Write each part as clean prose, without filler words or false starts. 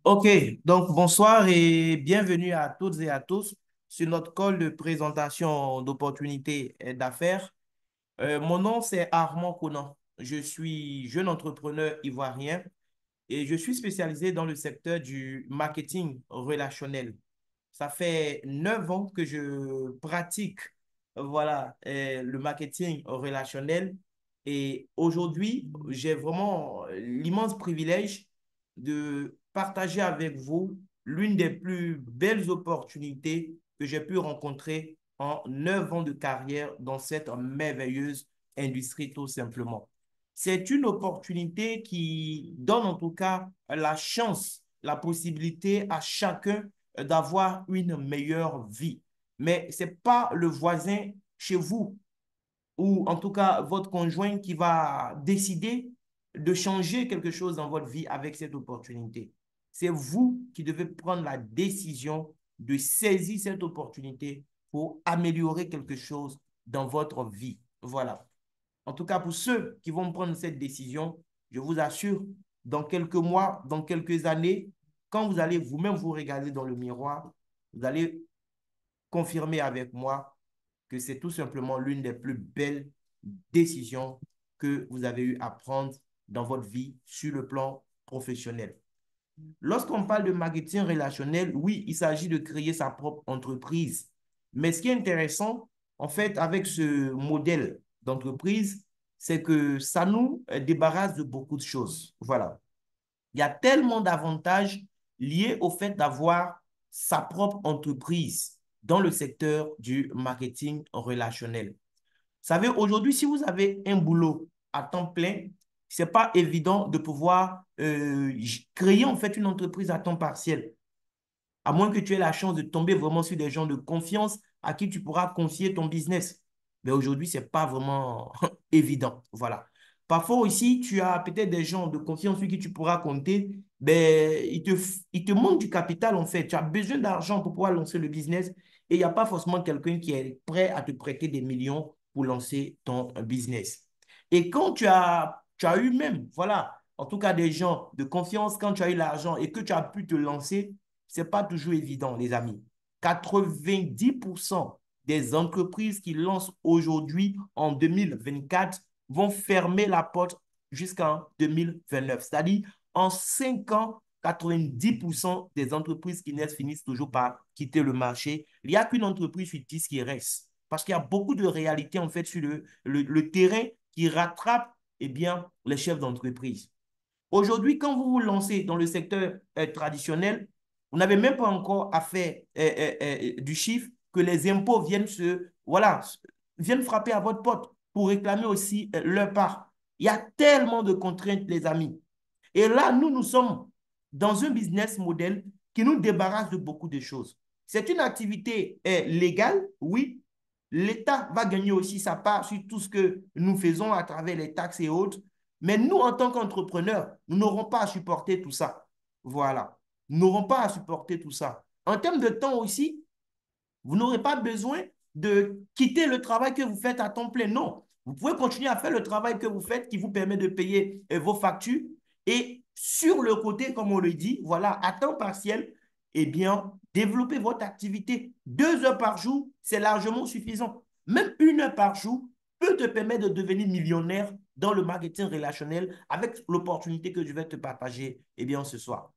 Ok, donc bonsoir et bienvenue à toutes et à tous sur notre call de présentation d'opportunités et d'affaires. Mon nom, c'est Armand Conan. Je suis jeune entrepreneur ivoirien et je suis spécialisé dans le secteur du marketing relationnel. Ça fait 9 ans que je pratique voilà, le marketing relationnel et aujourd'hui, j'ai vraiment l'immense privilège de partager avec vous l'une des plus belles opportunités que j'ai pu rencontrer en 9 ans de carrière dans cette merveilleuse industrie tout simplement. C'est une opportunité qui donne en tout cas la chance, la possibilité à chacun d'avoir une meilleure vie. Mais ce n'est pas le voisin chez vous ou en tout cas votre conjoint qui va décider de changer quelque chose dans votre vie avec cette opportunité. C'est vous qui devez prendre la décision de saisir cette opportunité pour améliorer quelque chose dans votre vie. Voilà. En tout cas, pour ceux qui vont prendre cette décision, je vous assure, dans quelques mois, dans quelques années, quand vous allez vous-même vous regarder dans le miroir, vous allez confirmer avec moi que c'est tout simplement l'une des plus belles décisions que vous avez eu à prendre dans votre vie sur le plan professionnel. Lorsqu'on parle de marketing relationnel, oui, il s'agit de créer sa propre entreprise. Mais ce qui est intéressant, en fait, avec ce modèle d'entreprise, c'est que ça nous débarrasse de beaucoup de choses. Voilà. Il y a tellement d'avantages liés au fait d'avoir sa propre entreprise dans le secteur du marketing relationnel. Vous savez, aujourd'hui, si vous avez un boulot à temps plein, ce n'est pas évident de pouvoir créer en fait une entreprise à temps partiel, à moins que tu aies la chance de tomber vraiment sur des gens de confiance à qui tu pourras confier ton business. Mais aujourd'hui, ce n'est pas vraiment évident. Voilà. Parfois aussi, tu as peut-être des gens de confiance sur qui tu pourras compter, mais il te manque du capital en fait. Tu as besoin d'argent pour pouvoir lancer le business et il n'y a pas forcément quelqu'un qui est prêt à te prêter des millions pour lancer ton business. Et quand tu as eu même, voilà, en tout cas des gens de confiance, quand tu as eu l'argent et que tu as pu te lancer, ce n'est pas toujours évident, les amis. 90% des entreprises qui lancent aujourd'hui en 2024 vont fermer la porte jusqu'en 2029. C'est-à-dire, en 5 ans, 90% des entreprises qui naissent finissent toujours par quitter le marché. Il n'y a qu'une entreprise sur 10 qui reste. Parce qu'il y a beaucoup de réalités, en fait, sur le terrain qui rattrape eh bien, les chefs d'entreprise. Aujourd'hui, quand vous vous lancez dans le secteur traditionnel, vous n'avez même pas encore à faire du chiffre que les impôts viennent voilà, viennent frapper à votre porte pour réclamer aussi leur part. Il y a tellement de contraintes, les amis. Et là, nous sommes dans un business model qui nous débarrasse de beaucoup de choses. C'est une activité légale, oui. L'État va gagner aussi sa part sur tout ce que nous faisons à travers les taxes et autres. Mais nous, en tant qu'entrepreneurs, nous n'aurons pas à supporter tout ça. Voilà. Nous n'aurons pas à supporter tout ça. En termes de temps aussi, vous n'aurez pas besoin de quitter le travail que vous faites à temps plein. Non. Vous pouvez continuer à faire le travail que vous faites qui vous permet de payer vos factures. Et sur le côté, comme on le dit, voilà, à temps partiel, eh bien, développer votre activité 2 heures par jour, c'est largement suffisant. Même 1 heure par jour peut te permettre de devenir millionnaire dans le marketing relationnel avec l'opportunité que je vais te partager eh bien, ce soir.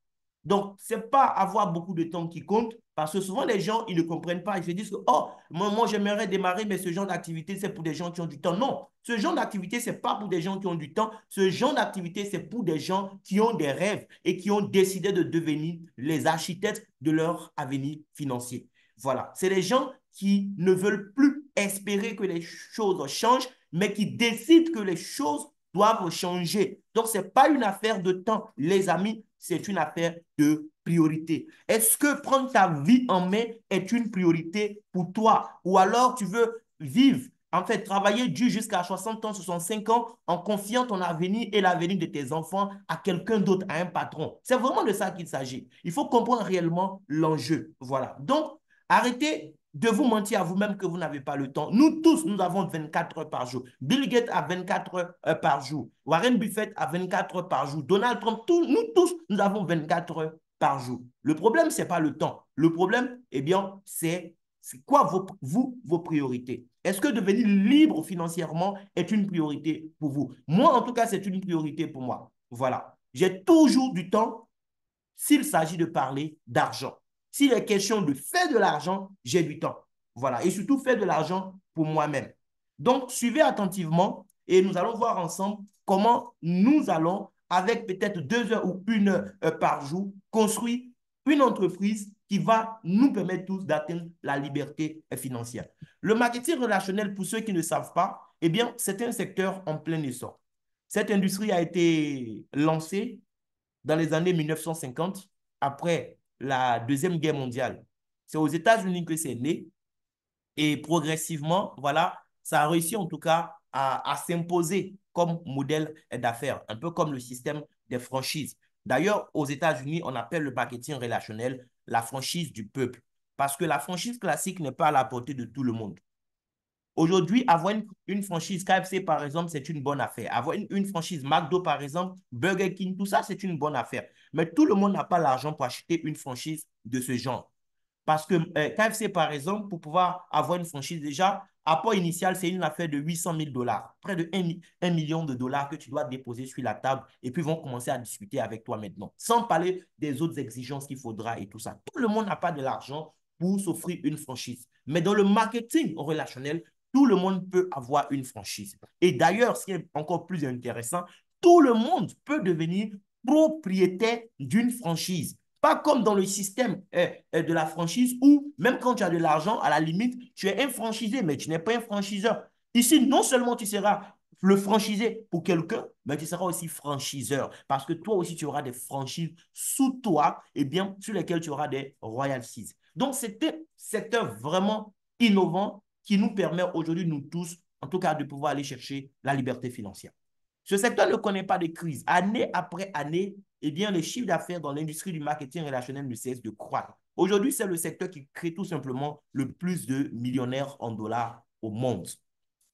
Donc, ce n'est pas avoir beaucoup de temps qui compte, parce que souvent, les gens, ils ne comprennent pas. Ils se disent que, oh, moi j'aimerais démarrer, mais ce genre d'activité, c'est pour des gens qui ont du temps. Non, ce genre d'activité, ce n'est pas pour des gens qui ont du temps. Ce genre d'activité, c'est pour des gens qui ont des rêves et qui ont décidé de devenir les architectes de leur avenir financier. Voilà, c'est les gens qui ne veulent plus espérer que les choses changent, mais qui décident que les choses doivent changer. Donc, ce n'est pas une affaire de temps, les amis, c'est une affaire de priorité. Est-ce que prendre ta vie en main est une priorité pour toi? Ou alors tu veux vivre, en fait, travailler dur jusqu'à 60 ans, 65 ans en confiant ton avenir et l'avenir de tes enfants à quelqu'un d'autre, à un patron? C'est vraiment de ça qu'il s'agit. Il faut comprendre réellement l'enjeu. Voilà. Donc, arrêtez de vous mentir à vous-même que vous n'avez pas le temps. Nous tous, nous avons 24 heures par jour. Bill Gates a 24 heures par jour. Warren Buffett a 24 heures par jour. Donald Trump, nous tous, nous avons 24 heures par jour. Le problème, ce n'est pas le temps. Le problème, eh bien, c'est quoi vos priorités? Est-ce que devenir libre financièrement est une priorité pour vous? Moi, en tout cas, c'est une priorité pour moi. Voilà. J'ai toujours du temps s'il s'agit de parler d'argent. S'il est question de faire de l'argent, j'ai du temps. Voilà. Et surtout, faire de l'argent pour moi-même. Donc, suivez attentivement et nous allons voir ensemble comment nous allons, avec peut-être 2 heures ou 1 heure par jour, construire une entreprise qui va nous permettre tous d'atteindre la liberté financière. Le marketing relationnel, pour ceux qui ne savent pas, eh bien, c'est un secteur en plein essor. Cette industrie a été lancée dans les années 1950, après la Deuxième Guerre mondiale. C'est aux États-Unis que c'est né et progressivement, voilà, ça a réussi en tout cas à s'imposer comme modèle d'affaires, un peu comme le système des franchises. D'ailleurs, aux États-Unis, on appelle le marketing relationnel la franchise du peuple parce que la franchise classique n'est pas à la portée de tout le monde. Aujourd'hui, avoir une franchise KFC, par exemple, c'est une bonne affaire. Avoir une franchise McDo, par exemple, Burger King, tout ça, c'est une bonne affaire. Mais tout le monde n'a pas l'argent pour acheter une franchise de ce genre. Parce que KFC, par exemple, pour pouvoir avoir une franchise, déjà, apport initial, c'est une affaire de 800 000 dollars. Près de 1 million de dollars que tu dois déposer sur la table et puis ils vont commencer à discuter avec toi maintenant. Sans parler des autres exigences qu'il faudra et tout ça. Tout le monde n'a pas de l'argent pour s'offrir une franchise. Mais dans le marketing relationnel, tout le monde peut avoir une franchise. Et d'ailleurs, ce qui est encore plus intéressant, tout le monde peut devenir propriétaire d'une franchise. Pas comme dans le système de la franchise où, même quand tu as de l'argent, à la limite, tu es un franchisé, mais tu n'es pas un franchiseur. Ici, non seulement tu seras le franchisé pour quelqu'un, mais tu seras aussi franchiseur parce que toi aussi, tu auras des franchises sous toi et bien sur lesquelles tu auras des royalties. Donc, c'est un secteur vraiment innovant qui nous permet aujourd'hui, nous tous, en tout cas, de pouvoir aller chercher la liberté financière. Ce secteur ne connaît pas de crise. Année après année, eh bien, les chiffres d'affaires dans l'industrie du marketing relationnel ne cessent de croître. Aujourd'hui, c'est le secteur qui crée tout simplement le plus de millionnaires en dollars au monde.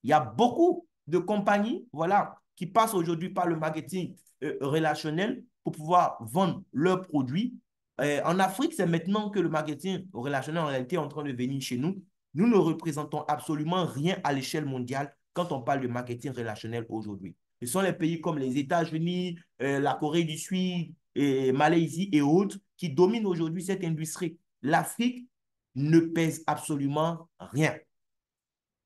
Il y a beaucoup de compagnies, voilà, qui passent aujourd'hui par le marketing relationnel pour pouvoir vendre leurs produits. En Afrique, c'est maintenant que le marketing relationnel en réalité est en train de venir chez nous. Nous ne représentons absolument rien à l'échelle mondiale quand on parle de marketing relationnel aujourd'hui. Ce sont les pays comme les États-Unis, la Corée du Sud, et Malaisie et autres qui dominent aujourd'hui cette industrie. L'Afrique ne pèse absolument rien.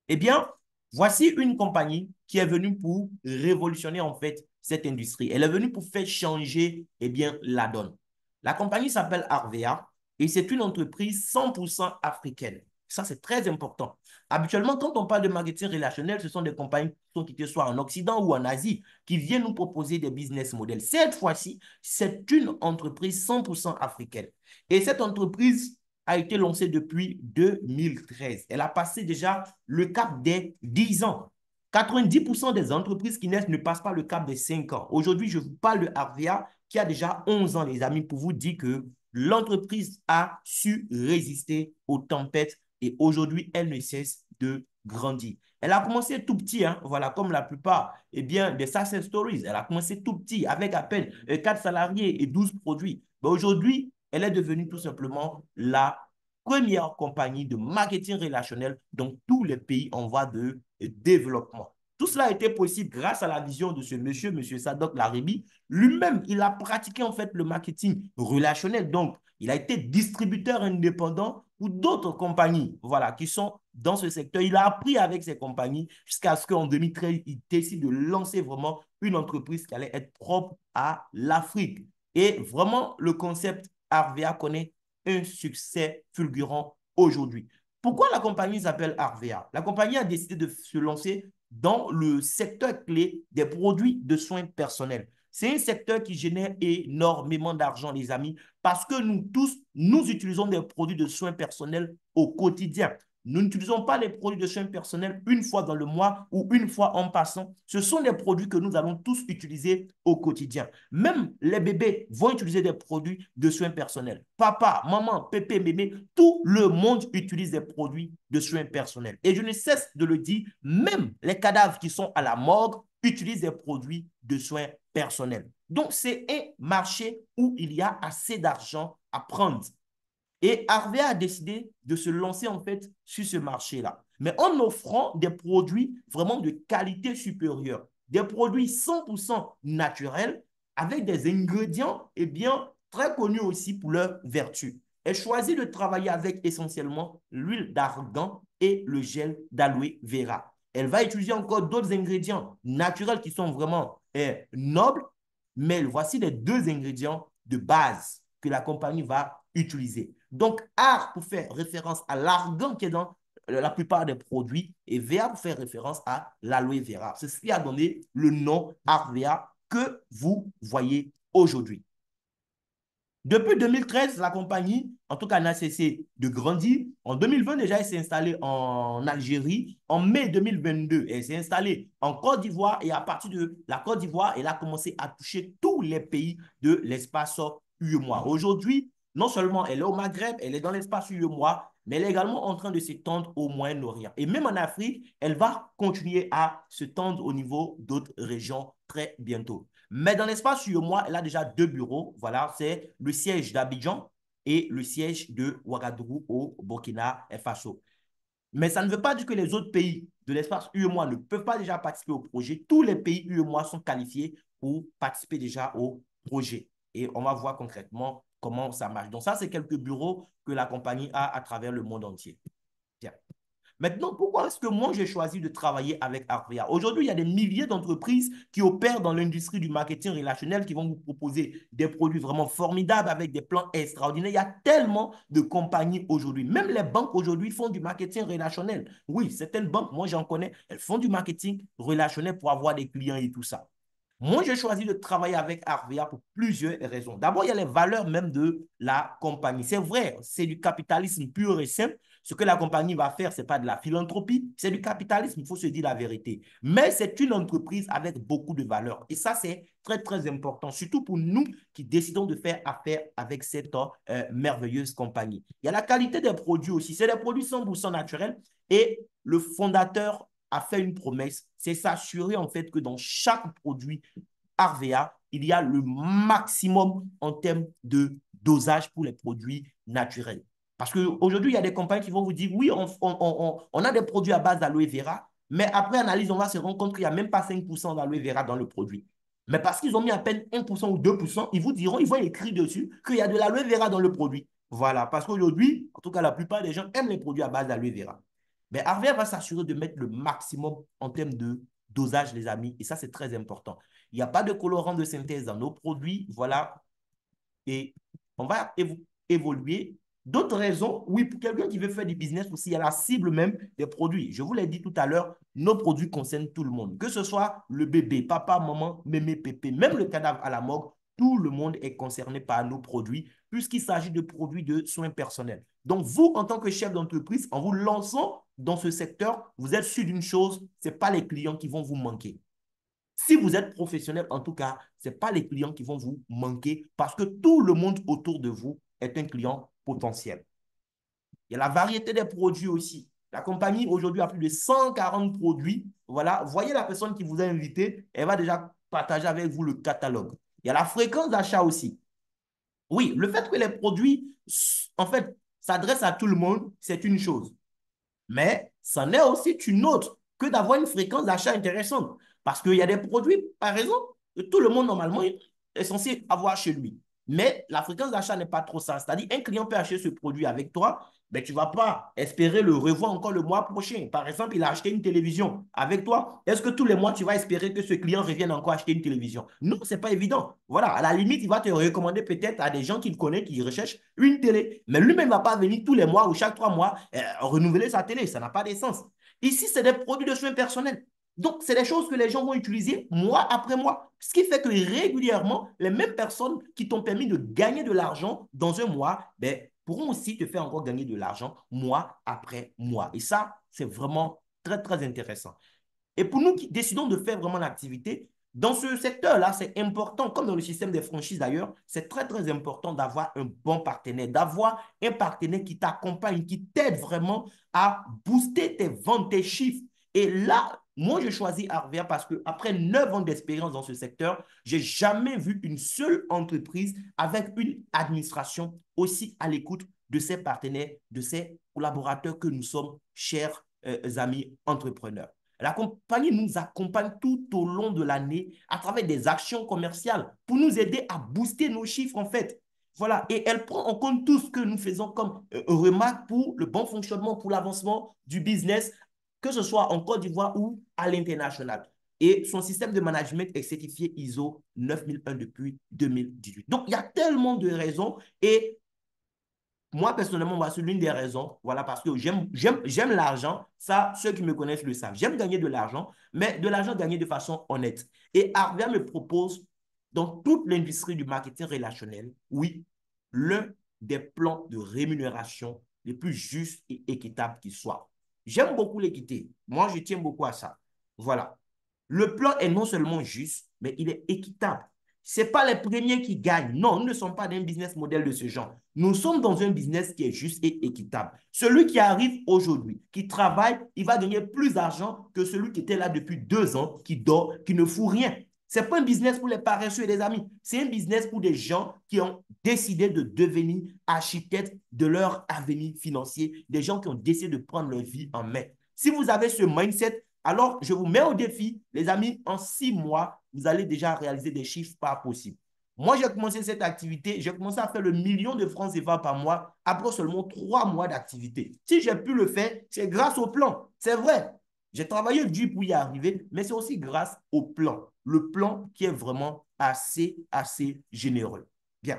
Eh bien, voici une compagnie qui est venue pour révolutionner en fait cette industrie. Elle est venue pour faire changer eh bien, la donne. La compagnie s'appelle Arvea et c'est une entreprise 100% africaine. Ça, c'est très important. Habituellement, quand on parle de marketing relationnel, ce sont des compagnies qui sont soit en Occident ou en Asie qui viennent nous proposer des business models. Cette fois-ci, c'est une entreprise 100% africaine. Et cette entreprise a été lancée depuis 2013. Elle a passé déjà le cap des 10 ans. 90% des entreprises qui naissent ne passent pas le cap des 5 ans. Aujourd'hui, je vous parle de Arvea qui a déjà 11 ans, les amis, pour vous dire que l'entreprise a su résister aux tempêtes et aujourd'hui, elle ne cesse de grandir. Elle a commencé tout petit, hein, voilà, comme la plupart eh bien, des success stories. Elle a commencé tout petit avec à peine 4 salariés et 12 produits. Mais aujourd'hui, elle est devenue tout simplement la première compagnie de marketing relationnel dans tous les pays en voie de développement. Tout cela a été possible grâce à la vision de ce monsieur, monsieur Sadok Laribi. Lui-même, il a pratiqué en fait le marketing relationnel. Donc, il a été distributeur indépendant pour d'autres compagnies, voilà, qui sont dans ce secteur. Il a appris avec ces compagnies jusqu'à ce qu'en 2013, il décide de lancer vraiment une entreprise qui allait être propre à l'Afrique. Et vraiment, le concept Arvea connaît un succès fulgurant aujourd'hui. Pourquoi la compagnie s'appelle Arvea? La compagnie a décidé de se lancer dans le secteur clé des produits de soins personnels. C'est un secteur qui génère énormément d'argent, les amis, parce que nous tous, nous utilisons des produits de soins personnels au quotidien. Nous n'utilisons pas les produits de soins personnels une fois dans le mois ou une fois en passant. Ce sont des produits que nous allons tous utiliser au quotidien. Même les bébés vont utiliser des produits de soins personnels. Papa, maman, pépé, mémé, tout le monde utilise des produits de soins personnels. Et je ne cesse de le dire, même les cadavres qui sont à la morgue utilisent des produits de soins personnels. Donc, c'est un marché où il y a assez d'argent à prendre. Et Harvey a décidé de se lancer en fait sur ce marché-là, mais en offrant des produits vraiment de qualité supérieure, des produits 100% naturels avec des ingrédients eh bien, très connus aussi pour leur vertu. Elle choisit de travailler avec essentiellement l'huile d'argan et le gel d'aloe vera. Elle va utiliser encore d'autres ingrédients naturels qui sont vraiment nobles, mais voici les deux ingrédients de base que la compagnie va utiliser. Donc, art pour faire référence à l'argan qui est dans la plupart des produits et VA pour faire référence à l'aloe vera. C'est ce qui a donné le nom Arvea que vous voyez aujourd'hui. Depuis 2013, la compagnie, en tout cas, n'a cessé de grandir. En 2020, déjà, elle s'est installée en Algérie. En mai 2022, elle s'est installée en Côte d'Ivoire. Et à partir de la Côte d'Ivoire, elle a commencé à toucher tous les pays de l'espace UEMOA. Aujourd'hui, non seulement elle est au Maghreb, elle est dans l'espace UEMOA, mais elle est également en train de s'étendre au Moyen-Orient. Et même en Afrique, elle va continuer à se tendre au niveau d'autres régions très bientôt. Mais dans l'espace UEMOA, elle a déjà deux bureaux. Voilà, c'est le siège d'Abidjan et le siège de Ouagadougou au Burkina Faso. Mais ça ne veut pas dire que les autres pays de l'espace UEMOA ne peuvent pas déjà participer au projet. Tous les pays UEMOA sont qualifiés pour participer déjà au projet. Et on va voir concrètement comment ça marche. Donc ça, c'est quelques bureaux que la compagnie a à travers le monde entier. Tiens. Maintenant, pourquoi est-ce que moi, j'ai choisi de travailler avec Arvea? Aujourd'hui, il y a des milliers d'entreprises qui opèrent dans l'industrie du marketing relationnel qui vont vous proposer des produits vraiment formidables avec des plans extraordinaires. Il y a tellement de compagnies aujourd'hui. Même les banques aujourd'hui font du marketing relationnel. Oui, certaines banques, moi j'en connais, elles font du marketing relationnel pour avoir des clients et tout ça. Moi, j'ai choisi de travailler avec Arvea pour plusieurs raisons. D'abord, il y a les valeurs même de la compagnie. C'est vrai, c'est du capitalisme pur et simple. Ce que la compagnie va faire, ce n'est pas de la philanthropie, c'est du capitalisme, il faut se dire la vérité. Mais c'est une entreprise avec beaucoup de valeurs. Et ça, c'est très, très important, surtout pour nous qui décidons de faire affaire avec cette merveilleuse compagnie. Il y a la qualité des produits aussi. C'est des produits 100% naturels et le fondateur a fait une promesse, c'est s'assurer en fait que dans chaque produit Arvea, il y a le maximum en termes de dosage pour les produits naturels. Parce qu'aujourd'hui, il y a des compagnies qui vont vous dire, oui, on a des produits à base d'aloe vera, mais après analyse, on va se rendre compte qu'il n'y a même pas 5% d'aloe vera dans le produit. Mais parce qu'ils ont mis à peine 1% ou 2%, ils vous diront, ils vont écrire dessus qu'il y a de l'aloe vera dans le produit. Voilà, parce qu'aujourd'hui, en tout cas, la plupart des gens aiment les produits à base d'aloe vera. Mais Harvey va s'assurer de mettre le maximum en termes de dosage, les amis. Et ça, c'est très important. Il n'y a pas de colorant de synthèse dans nos produits. Voilà. Et on va évoluer. D'autres raisons, oui, pour quelqu'un qui veut faire du business aussi, il y a la cible même des produits. Je vous l'ai dit tout à l'heure, nos produits concernent tout le monde. Que ce soit le bébé, papa, maman, mémé, pépé, même le cadavre à la morgue, tout le monde est concerné par nos produits puisqu'il s'agit de produits de soins personnels. Donc, vous, en tant que chef d'entreprise, en vous lançant dans ce secteur, vous êtes sûr d'une chose, ce n'est pas les clients qui vont vous manquer. Si vous êtes professionnel, en tout cas, ce n'est pas les clients qui vont vous manquer parce que tout le monde autour de vous est un client potentiel. Il y a la variété des produits aussi. La compagnie aujourd'hui a plus de 140 produits. Voilà, voyez la personne qui vous a invité, elle va déjà partager avec vous le catalogue. Il y a la fréquence d'achat aussi. Oui, le fait que les produits, en fait, s'adressent à tout le monde, c'est une chose. Mais c'en est aussi une autre que d'avoir une fréquence d'achat intéressante. Parce qu'il y a des produits, par exemple, que tout le monde normalement est censé avoir chez lui. Mais la fréquence d'achat n'est pas trop ça. C'est-à-dire, un client peut acheter ce produit avec toi, mais tu ne vas pas espérer le revoir encore le mois prochain. Par exemple, il a acheté une télévision avec toi. Est-ce que tous les mois, tu vas espérer que ce client revienne encore acheter une télévision? Non, ce n'est pas évident. Voilà, à la limite, il va te recommander peut-être à des gens qu'il connaît qui recherchent une télé. Mais lui-même ne va pas venir tous les mois ou chaque 3 mois renouveler sa télé. Ça n'a pas d'essence. Ici, c'est des produits de soins personnels. Donc, c'est des choses que les gens vont utiliser mois après mois. Ce qui fait que régulièrement, les mêmes personnes qui t'ont permis de gagner de l'argent dans un mois, ben, pourront aussi te faire encore gagner de l'argent mois après mois. Et ça, c'est vraiment très, très intéressant. Et pour nous qui décidons de faire vraiment l'activité, dans ce secteur-là, c'est important, comme dans le système des franchises d'ailleurs, c'est très, très important d'avoir un bon partenaire, d'avoir un partenaire qui t'accompagne, qui t'aide vraiment à booster tes ventes, tes chiffres. Et là, Moi, je choisis Arvia parce qu'après 9 ans d'expérience dans ce secteur, j'ai jamais vu une seule entreprise avec une administration aussi à l'écoute de ses partenaires, de ses collaborateurs que nous sommes, chers amis entrepreneurs. La compagnie nous accompagne tout au long de l'année à travers des actions commerciales pour nous aider à booster nos chiffres en fait. Voilà, et elle prend en compte tout ce que nous faisons comme remarque pour le bon fonctionnement, pour l'avancement du business, que ce soit en Côte d'Ivoire ou à l'international. Et son système de management est certifié ISO 9001 depuis 2018. Donc, il y a tellement de raisons et moi, personnellement, c'est l'une des raisons, voilà, parce que j'aime l'argent. Ça, ceux qui me connaissent le savent. J'aime gagner de l'argent, mais de l'argent gagné de façon honnête. Et Arvia me propose, dans toute l'industrie du marketing relationnel, oui, l'un des plans de rémunération les plus justes et équitables qui soient. J'aime beaucoup l'équité. Moi, je tiens beaucoup à ça. Voilà. Le plan est non seulement juste, mais il est équitable. Ce n'est pas les premiers qui gagnent. Non, nous ne sommes pas dans un business model de ce genre. Nous sommes dans un business qui est juste et équitable. Celui qui arrive aujourd'hui, qui travaille, il va gagner plus d'argent que celui qui était là depuis 2 ans, qui dort, qui ne fout rien. Ce n'est pas un business pour les paresseux et les amis. C'est un business pour des gens qui ont décidé de devenir architectes de leur avenir financier, des gens qui ont décidé de prendre leur vie en main. Si vous avez ce mindset, alors je vous mets au défi, les amis, en 6 mois, vous allez déjà réaliser des chiffres pas possibles. Moi, j'ai commencé cette activité, j'ai commencé à faire le million de francs CFA par mois après seulement 3 mois d'activité. Si j'ai pu le faire, c'est grâce au plan. C'est vrai. J'ai travaillé dur pour y arriver, mais c'est aussi grâce au plan. Le plan qui est vraiment assez généreux. Bien.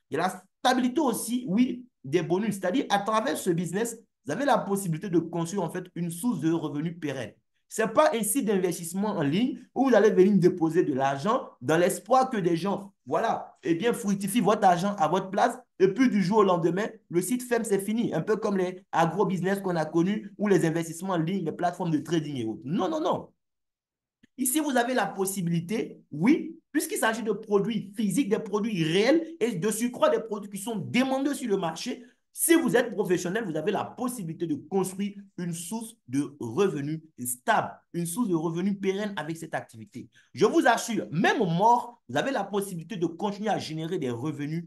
Il y a la stabilité aussi, oui, des bonus. C'est-à-dire, à travers ce business, vous avez la possibilité de construire en fait une source de revenus pérenne. Ce n'est pas un site d'investissement en ligne où vous allez venir déposer de l'argent dans l'espoir que des gens, voilà, eh bien, fructifient votre argent à votre place. Et puis, du jour au lendemain, le site ferme, c'est fini. Un peu comme les agro-business qu'on a connus ou les investissements en ligne, les plateformes de trading et autres. Non, non, non. Ici, vous avez la possibilité, oui, puisqu'il s'agit de produits physiques, des produits réels et de surcroît des produits qui sont demandés sur le marché. Si vous êtes professionnel, vous avez la possibilité de construire une source de revenus stable, une source de revenus pérenne avec cette activité. Je vous assure, même mort, vous avez la possibilité de continuer à générer des revenus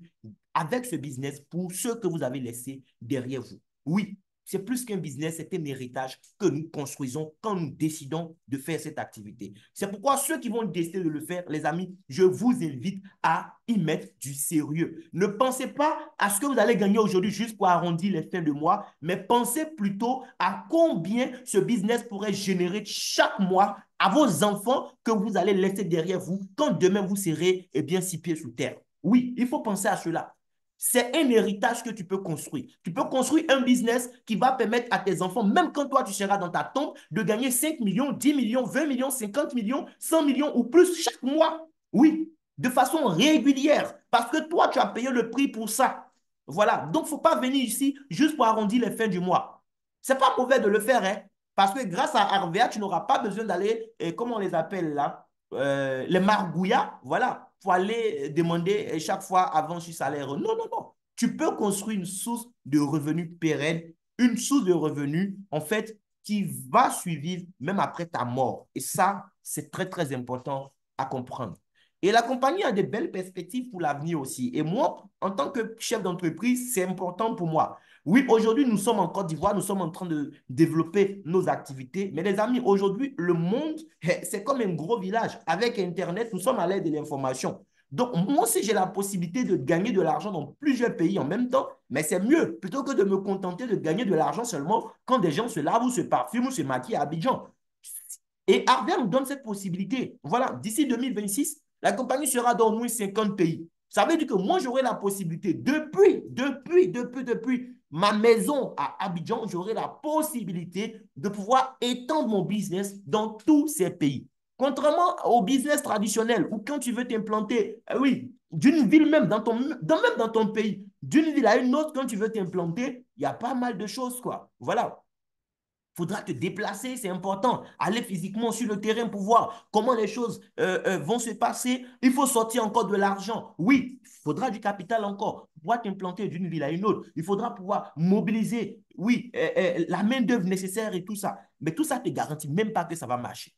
avec ce business pour ceux que vous avez laissés derrière vous. Oui, c'est plus qu'un business, c'est un héritage que nous construisons quand nous décidons de faire cette activité. C'est pourquoi ceux qui vont décider de le faire, les amis, je vous invite à y mettre du sérieux. Ne pensez pas à ce que vous allez gagner aujourd'hui juste pour arrondir les fins de mois, mais pensez plutôt à combien ce business pourrait générer chaque mois à vos enfants que vous allez laisser derrière vous quand demain vous serez bien 6 pieds sous terre. Oui, il faut penser à cela. C'est un héritage que tu peux construire. Tu peux construire un business qui va permettre à tes enfants, même quand toi tu seras dans ta tombe, de gagner 5 millions, 10 millions, 20 millions, 50 millions, 100 millions ou plus chaque mois. Oui, de façon régulière. Parce que toi, tu as payé le prix pour ça. Voilà. Donc, il ne faut pas venir ici juste pour arrondir les fins du mois. Ce n'est pas mauvais de le faire, hein, parce que grâce à Arvea, tu n'auras pas besoin d'aller, comment on les appelle là, les margouillas, voilà, pour aller demander chaque fois avant sur salaire. Non, non, non. Tu peux construire une source de revenus pérenne, une source de revenus, en fait, qui va suivre même après ta mort. Et ça, c'est très, très important à comprendre. Et la compagnie a de belles perspectives pour l'avenir aussi. Et moi, en tant que chef d'entreprise, c'est important pour moi. Oui, aujourd'hui, nous sommes en Côte d'Ivoire, nous sommes en train de développer nos activités. Mais les amis, aujourd'hui, le monde, c'est comme un gros village. Avec Internet, nous sommes à l'aide de l'information. Donc, moi, si j'ai la possibilité de gagner de l'argent dans plusieurs pays en même temps, mais c'est mieux plutôt que de me contenter de gagner de l'argent seulement quand des gens se lavent ou se parfument ou se maquillent à Abidjan. Et Arvia nous donne cette possibilité. Voilà, d'ici 2026, la compagnie sera dans au moins 50 pays. Ça veut dire que moi, j'aurai la possibilité, depuis ma maison à Abidjan, j'aurai la possibilité de pouvoir étendre mon business dans tous ces pays. Contrairement au business traditionnel, où quand tu veux t'implanter, oui, d'une ville même même dans ton pays, d'une ville à une autre, quand tu veux t'implanter, il y a pas mal de choses, quoi. Voilà. faudra te déplacer, c'est important. Aller physiquement sur le terrain pour voir comment les choses vont se passer. Il faut sortir encore de l'argent. Oui, il faudra du capital encore. Pour pouvoir t'implanter d'une ville à une autre. Il faudra pouvoir mobiliser, oui, la main-d'œuvre nécessaire et tout ça. Mais tout ça ne te garantit même pas que ça va marcher.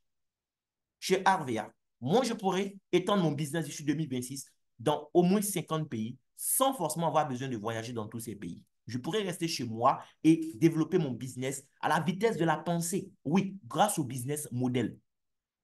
Chez RVA, moi, je pourrais étendre mon business d'ici 2026 dans au moins 50 pays sans forcément avoir besoin de voyager dans tous ces pays. Je pourrais rester chez moi et développer mon business à la vitesse de la pensée. Oui, grâce au business model.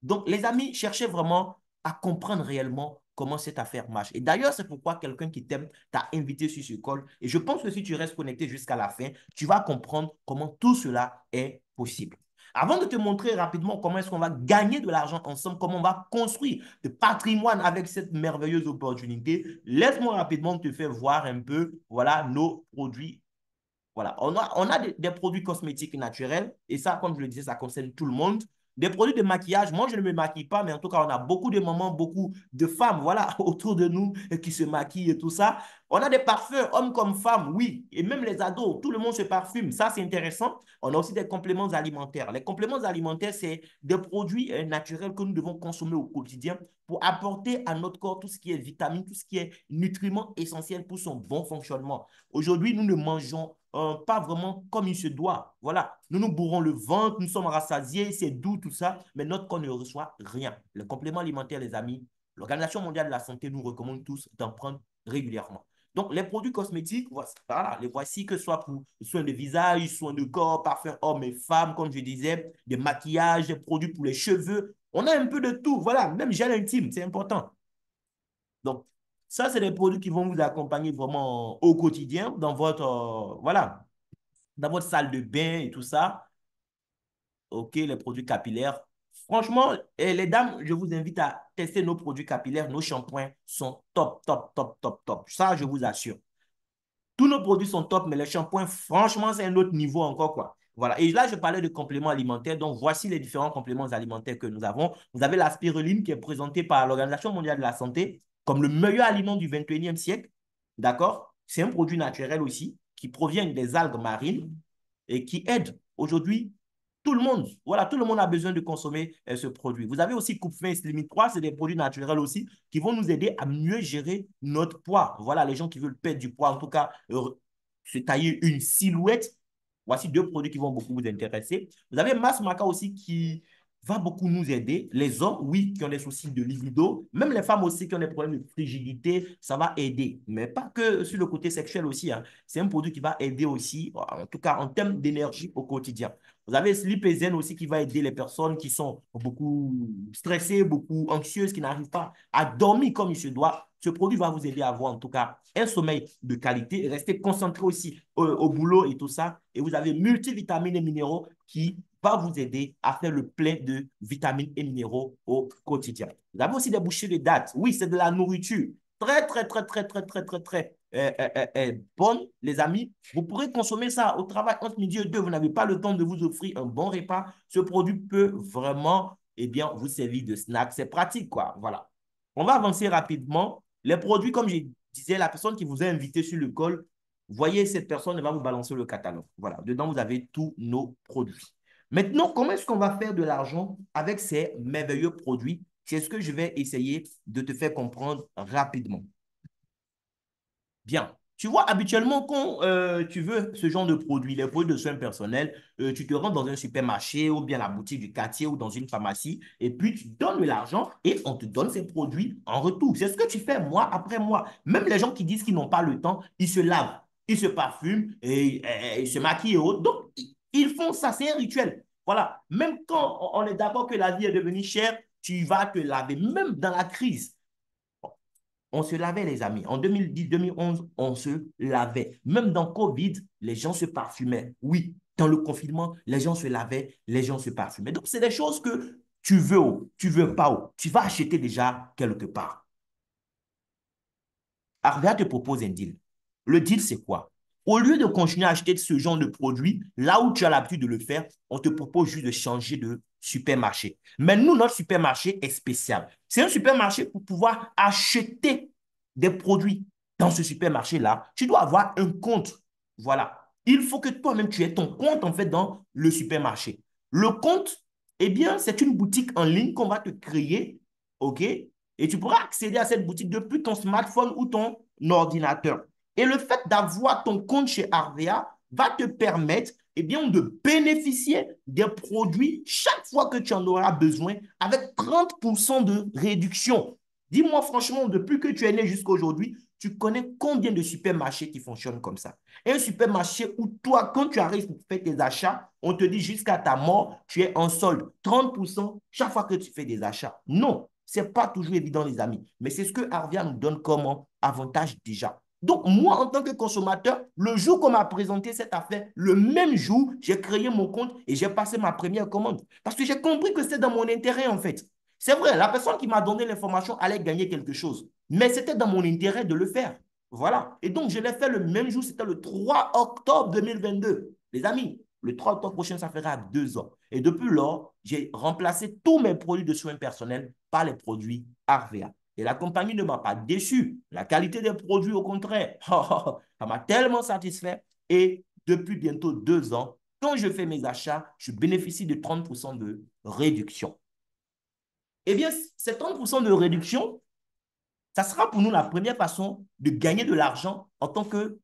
Donc, les amis, cherchez vraiment à comprendre réellement comment cette affaire marche. Et d'ailleurs, c'est pourquoi quelqu'un qui t'aime t'a invité sur ce call. Et je pense que si tu restes connecté jusqu'à la fin, tu vas comprendre comment tout cela est possible. Avant de te montrer rapidement comment est-ce qu'on va gagner de l'argent ensemble, comment on va construire de patrimoine avec cette merveilleuse opportunité, laisse-moi rapidement te faire voir un peu, voilà, nos produits. Voilà, on a des produits cosmétiques naturels et ça, comme je le disais, ça concerne tout le monde. Des produits de maquillage, moi je ne me maquille pas, mais en tout cas, on a beaucoup de mamans, beaucoup de femmes, voilà, autour de nous qui se maquillent et tout ça. On a des parfums, hommes comme femmes, oui, et même les ados, tout le monde se parfume, ça c'est intéressant. On a aussi des compléments alimentaires. Les compléments alimentaires, c'est des produits naturels que nous devons consommer au quotidien pour apporter à notre corps tout ce qui est vitamines, tout ce qui est nutriments essentiels pour son bon fonctionnement. Aujourd'hui, nous ne mangeons pas vraiment comme il se doit. Voilà, nous nous bourrons le ventre, nous sommes rassasiés, c'est doux tout ça, mais notre corps ne reçoit rien. Les compléments alimentaires, les amis, l'Organisation mondiale de la santé nous recommande tous d'en prendre régulièrement. Donc, les produits cosmétiques, voilà, les voici, que ce soit pour soins de visage, soins de corps, parfums hommes et femmes, comme je disais, des maquillages, des produits pour les cheveux. On a un peu de tout, voilà, même gel intime, c'est important. Donc, ça, c'est des produits qui vont vous accompagner vraiment au quotidien dans votre, voilà, dans votre salle de bain et tout ça. OK, les produits capillaires. Franchement, les dames, je vous invite à tester nos produits capillaires. Nos shampoings sont top, top, top, top, top. Ça, je vous assure. Tous nos produits sont top, mais les shampoings, franchement, c'est un autre niveau encore, quoi. Voilà. Et là, je parlais de compléments alimentaires. Donc, voici les différents compléments alimentaires que nous avons. Vous avez la spiruline qui est présentée par l'Organisation mondiale de la santé comme le meilleur aliment du 21e siècle. D'accord? C'est un produit naturel aussi qui provient des algues marines et qui aide aujourd'hui tout le monde. Voilà, tout le monde a besoin de consommer ce produit. Vous avez aussi Coupe-Fin et Slimit 3, c'est des produits naturels aussi qui vont nous aider à mieux gérer notre poids. Voilà, les gens qui veulent perdre du poids, en tout cas, se tailler une silhouette. Voici deux produits qui vont beaucoup vous intéresser. Vous avez Mass Maca aussi qui va beaucoup nous aider. Les hommes, oui, qui ont des soucis de libido, même les femmes aussi qui ont des problèmes de frigidité, ça va aider. Mais pas que sur le côté sexuel aussi, hein. C'est un produit qui va aider aussi, en tout cas en termes d'énergie au quotidien. Vous avez Sleep Zen aussi qui va aider les personnes qui sont beaucoup stressées, beaucoup anxieuses, qui n'arrivent pas à dormir comme il se doit. Ce produit va vous aider à avoir en tout cas un sommeil de qualité, rester concentré aussi au boulot et tout ça. Et vous avez multivitamines et minéraux qui va vous aider à faire le plein de vitamines et minéraux au quotidien. Vous avez aussi des bouchées de dattes. Oui, c'est de la nourriture très, très, très, très, très, très, très, très bonne, les amis. Vous pourrez consommer ça au travail entre midi et deux. Vous n'avez pas le temps de vous offrir un bon repas. Ce produit peut vraiment, eh bien, vous servir de snack. C'est pratique, quoi. Voilà. On va avancer rapidement. Les produits, comme je disais, la personne qui vous a invité sur le call, voyez cette personne, elle va vous balancer le catalogue. Voilà. Dedans, vous avez tous nos produits. Maintenant, comment est-ce qu'on va faire de l'argent avec ces merveilleux produits? C'est ce que je vais essayer de te faire comprendre rapidement. Bien. Tu vois, habituellement, quand tu veux ce genre de produit, les produits de soins personnels, tu te rends dans un supermarché ou bien la boutique du quartier ou dans une pharmacie et puis tu donnes de l'argent et on te donne ces produits en retour. C'est ce que tu fais mois après mois. Même les gens qui disent qu'ils n'ont pas le temps, ils se lavent, ils se parfument et ils se maquillent et autres. Donc, ils font ça, c'est un rituel. Voilà. Même quand on est d'accord que la vie est devenue chère, tu vas te laver, même dans la crise. On se lavait, les amis. En 2010, 2011, on se lavait. Même dans Covid, les gens se parfumaient. Oui, dans le confinement, les gens se lavaient, les gens se parfumaient. Donc, c'est des choses que tu veux ou tu veux pas ou tu vas acheter déjà quelque part. Arvea te propose un deal. Le deal, c'est quoi? Au lieu de continuer à acheter ce genre de produit, là où tu as l'habitude de le faire, on te propose juste de changer de supermarché. Mais nous, notre supermarché est spécial. C'est un supermarché pour pouvoir acheter des produits dans ce supermarché-là. Tu dois avoir un compte. Voilà. il faut que toi-même, tu aies ton compte, en fait, dans le supermarché. Le compte, eh bien, c'est une boutique en ligne qu'on va te créer, OK? Et tu pourras accéder à cette boutique depuis ton smartphone ou ton ordinateur. Et le fait d'avoir ton compte chez Arvea va te permettre, eh bien, de bénéficier des produits chaque fois que tu en auras besoin avec 30% de réduction. Dis-moi franchement, depuis que tu es né jusqu'à aujourd'hui, tu connais combien de supermarchés qui fonctionnent comme ça? Un supermarché où toi, quand tu arrives pour faire tes achats, on te dit jusqu'à ta mort, tu es en solde 30% chaque fois que tu fais des achats. Non, ce n'est pas toujours évident, les amis. Mais c'est ce que Arvia nous donne comme avantage déjà. Donc, moi, en tant que consommateur, le jour qu'on m'a présenté cette affaire, le même jour, j'ai créé mon compte et j'ai passé ma première commande. Parce que j'ai compris que c'était dans mon intérêt, en fait. C'est vrai, la personne qui m'a donné l'information allait gagner quelque chose. Mais c'était dans mon intérêt de le faire. Voilà. Et donc, je l'ai fait le même jour, c'était le 3 octobre 2022. Les amis, le 3 octobre prochain, ça fera 2 ans. Et depuis lors, j'ai remplacé tous mes produits de soins personnels par les produits Arvea. Et la compagnie ne m'a pas déçu. La qualité des produits, au contraire, ça m'a tellement satisfait. Et depuis bientôt 2 ans, quand je fais mes achats, je bénéficie de 30% de réduction. Eh bien, ces 30% de réduction, ça sera pour nous la première façon de gagner de l'argent en tant que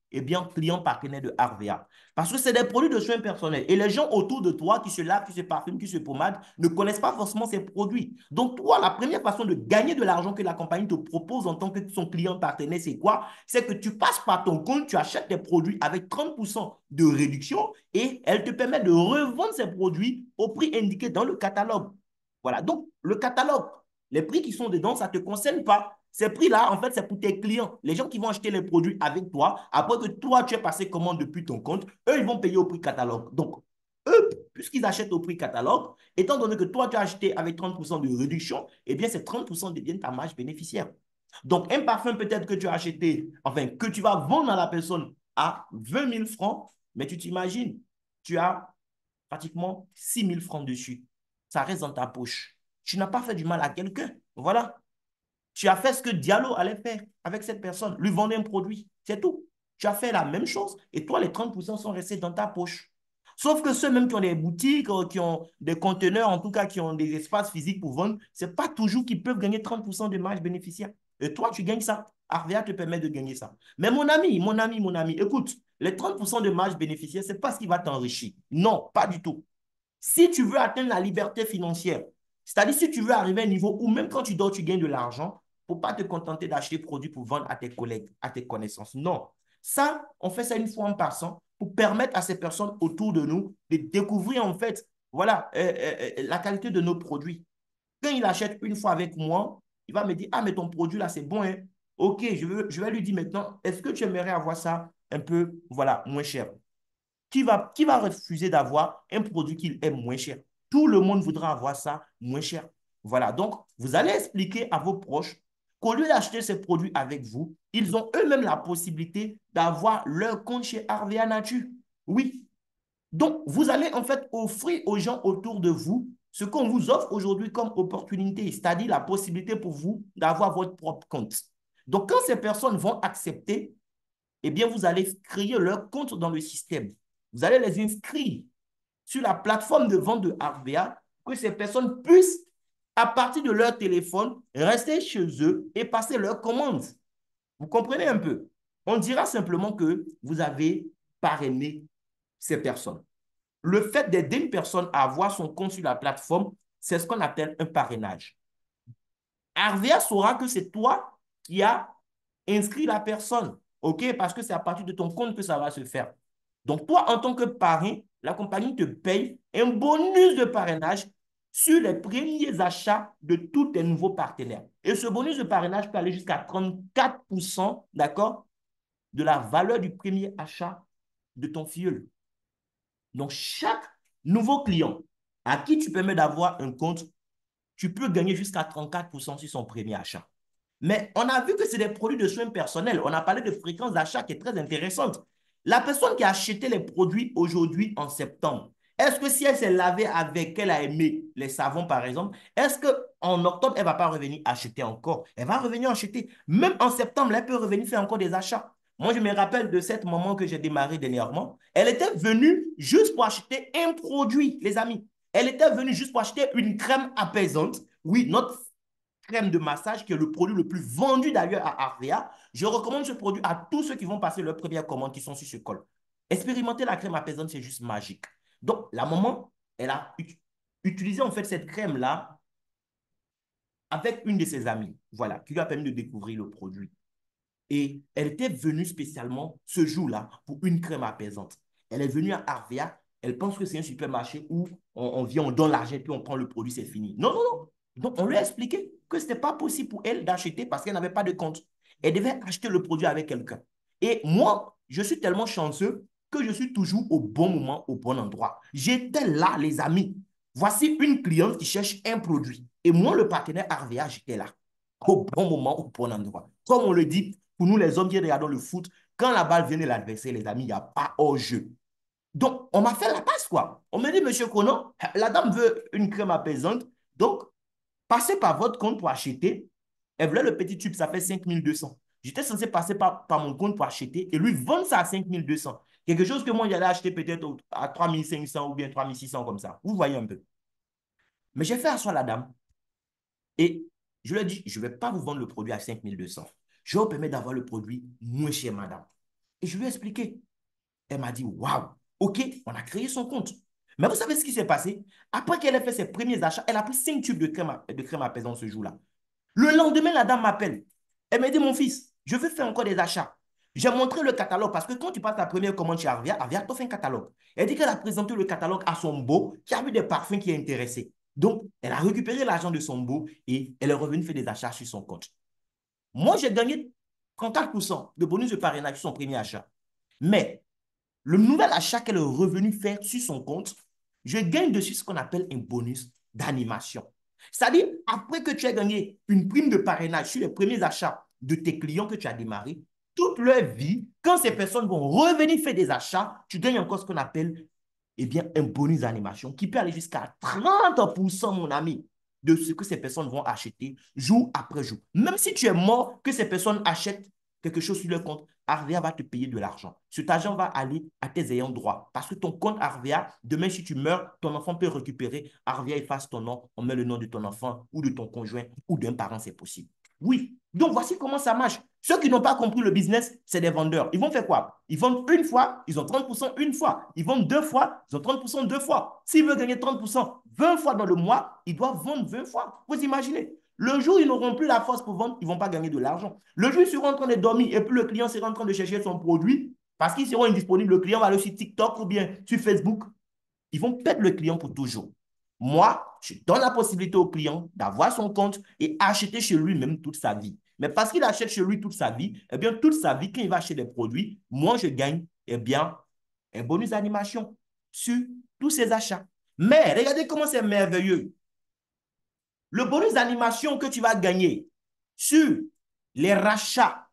client partenaire de Arvea. Parce que c'est des produits de soins personnels. Et les gens autour de toi qui se lavent, qui se parfument, qui se pommadent, ne connaissent pas forcément ces produits. Donc, toi, la première façon de gagner de l'argent que la compagnie te propose en tant que son client partenaire, c'est quoi? C'est que tu passes par ton compte, tu achètes des produits avec 30% de réduction et elle te permet de revendre ces produits au prix indiqué dans le catalogue. Voilà. Donc, le catalogue, les prix qui sont dedans, ça ne te concerne pas. Ces prix-là, en fait, c'est pour tes clients. Les gens qui vont acheter les produits avec toi, après que toi, tu aies passé commande depuis ton compte, eux, ils vont payer au prix catalogue. Donc, eux, puisqu'ils achètent au prix catalogue, étant donné que toi, tu as acheté avec 30% de réduction, eh bien, ces 30% deviennent ta marge bénéficiaire. Donc, un parfum peut-être que tu as acheté, enfin, que tu vas vendre à la personne à 20 000 francs, mais tu t'imagines, tu as pratiquement 6 000 francs dessus. Ça reste dans ta poche. Tu n'as pas fait du mal à quelqu'un. Voilà. Tu as fait ce que Diallo allait faire avec cette personne, lui vendre un produit. C'est tout. Tu as fait la même chose et toi, les 30% sont restés dans ta poche. Sauf que ceux même qui ont des boutiques, qui ont des conteneurs, en tout cas qui ont des espaces physiques pour vendre, ce n'est pas toujours qu'ils peuvent gagner 30% de marge bénéficiaire. Et toi, tu gagnes ça. Arvea te permet de gagner ça. Mais mon ami, écoute, les 30% de marge bénéficiaire, ce n'est pas ce qui va t'enrichir. Non, pas du tout. Si tu veux atteindre la liberté financière, c'est-à-dire si tu veux arriver à un niveau où même quand tu dors, tu gagnes de l'argent, il ne faut pas te contenter d'acheter des produits pour vendre à tes collègues, à tes connaissances. Non. Ça, on fait ça une fois en passant pour permettre à ces personnes autour de nous de découvrir en fait, voilà, la qualité de nos produits. Quand il achète une fois avec moi, il va me dire, ah, mais ton produit là, c'est bon, hein? Ok, je vais lui dire maintenant, est-ce que tu aimerais avoir ça un peu, voilà, moins cher? Qui va refuser d'avoir un produit qu'il aime moins cher? Tout le monde voudra avoir ça moins cher. Voilà, donc vous allez expliquer à vos proches qu'au lieu d'acheter ces produits avec vous, ils ont eux-mêmes la possibilité d'avoir leur compte chez Arvea Nature. Oui. Donc, vous allez en fait offrir aux gens autour de vous ce qu'on vous offre aujourd'hui comme opportunité, c'est-à-dire la possibilité pour vous d'avoir votre propre compte. Donc, quand ces personnes vont accepter, eh bien, vous allez créer leur compte dans le système. Vous allez les inscrire sur la plateforme de vente de Arvea, que ces personnes puissent, à partir de leur téléphone, rester chez eux et passer leurs commandes. Vous comprenez un peu? On dira simplement que vous avez parrainé ces personnes. Le fait d'aider une personne à avoir son compte sur la plateforme, c'est ce qu'on appelle un parrainage. Arvea saura que c'est toi qui as inscrit la personne, OK? Parce que c'est à partir de ton compte que ça va se faire. Donc, toi, en tant que parrain, la compagnie te paye un bonus de parrainage sur les premiers achats de tous tes nouveaux partenaires. Et ce bonus de parrainage peut aller jusqu'à 34%, d'accord, de la valeur du premier achat de ton filleul. Donc, chaque nouveau client à qui tu permets d'avoir un compte, tu peux gagner jusqu'à 34% sur son premier achat. Mais on a vu que c'est des produits de soins personnels. On a parlé de fréquence d'achat qui est très intéressante. La personne qui a acheté les produits aujourd'hui en septembre, est-ce que si elle s'est lavée avec, qu'elle a aimé les savons par exemple, est-ce qu'en octobre, elle ne va pas revenir acheter encore? Elle va revenir acheter. Même en septembre, elle peut revenir faire encore des achats. Moi, je me rappelle de cette maman que j'ai démarré dernièrement. Elle était venue juste pour acheter un produit, les amis. Elle était venue juste pour acheter une crème apaisante. Oui, notre crème de massage, qui est le produit le plus vendu d'ailleurs à Arvea. Je recommande ce produit à tous ceux qui vont passer leur première commande qui sont sur ce col. Expérimenter la crème apaisante, c'est juste magique. Donc, la maman, elle a utilisé en fait cette crème-là avec une de ses amies, voilà, qui lui a permis de découvrir le produit. Et elle était venue spécialement ce jour-là pour une crème apaisante. Elle est venue à Arvea. Elle pense que c'est un supermarché où on vient, on donne l'argent, puis on prend le produit, c'est fini. Non, non, non. Donc, on lui a expliqué que ce n'était pas possible pour elle d'acheter parce qu'elle n'avait pas de compte. Elle devait acheter le produit avec quelqu'un. Et moi, je suis tellement chanceux que je suis toujours au bon moment, au bon endroit. J'étais là, les amis. Voici une cliente qui cherche un produit. Et moi, le partenaire Arvea, j'étais là. Au bon moment, au bon endroit. Comme on le dit, pour nous, les hommes qui regardons le foot, quand la balle vient de l'adversaire, les amis, il n'y a pas hors-jeu. Donc, on m'a fait la passe, quoi. On m'a dit, monsieur Conan, la dame veut une crème apaisante. Donc, passez par votre compte pour acheter. Elle voulait le petit tube, ça fait 5200. J'étais censé passer par mon compte pour acheter et lui vendre ça à 5200. Quelque chose que moi, j'allais acheter peut-être à 3500 ou bien 3600 comme ça. Vous voyez un peu. Mais j'ai fait asseoir la dame et je lui ai dit, je ne vais pas vous vendre le produit à 5200. Je vous permets d'avoir le produit moins cher, madame. Et je lui ai expliqué. Elle m'a dit, waouh, OK, on a créé son compte. Mais vous savez ce qui s'est passé? Après qu'elle ait fait ses premiers achats, elle a pris 5 tubes de crème apaisante ce jour-là. Le lendemain, la dame m'appelle. Elle m'a dit, mon fils, je veux faire encore des achats. J'ai montré le catalogue parce que quand tu passes ta première commande chez Arvia, Arvia t'offre un catalogue. Elle dit qu'elle a présenté le catalogue à son beau qui a vu des parfums qui est intéressé. Donc, elle a récupéré l'argent de son beau et elle est revenue faire des achats sur son compte. Moi, j'ai gagné 34% de bonus de parrainage sur son premier achat. Mais le nouvel achat qu'elle est revenue faire sur son compte, je gagne dessus ce qu'on appelle un bonus d'animation. C'est-à-dire, après que tu as gagné une prime de parrainage sur les premiers achats de tes clients que tu as démarré, toute leur vie, quand ces personnes vont revenir faire des achats, tu gagnes encore ce qu'on appelle eh bien, un bonus d'animation qui peut aller jusqu'à 30%, mon ami, de ce que ces personnes vont acheter jour après jour. Même si tu es mort, que ces personnes achètent quelque chose sur leur compte, Arvea va te payer de l'argent. Cet argent va aller à tes ayants droit. Parce que ton compte Arvea, demain, si tu meurs, ton enfant peut récupérer. Arvea efface ton nom, on met le nom de ton enfant ou de ton conjoint ou d'un parent, c'est possible. Oui. Donc, voici comment ça marche. Ceux qui n'ont pas compris le business, c'est des vendeurs. Ils vont faire quoi? Ils vendent une fois, ils ont 30% une fois. Ils vendent deux fois, ils ont 30% deux fois. S'ils veulent gagner 30% 20 fois dans le mois, ils doivent vendre 20 fois. Vous imaginez? Le jour où ils n'auront plus la force pour vendre, ils ne vont pas gagner de l'argent. Le jour où ils seront en train de dormir et puis le client sera en train de chercher son produit, parce qu'ils seront indisponibles, le client va aller sur TikTok ou bien sur Facebook, ils vont perdre le client pour toujours. Moi, je donne la possibilité au client d'avoir son compte et acheter chez lui-même toute sa vie. Mais parce qu'il achète chez lui toute sa vie, eh bien, toute sa vie, quand il va acheter des produits, moi, je gagne, eh bien, un bonus d'animation sur tous ses achats. Mais regardez comment c'est merveilleux. Le bonus d'animation que tu vas gagner sur les rachats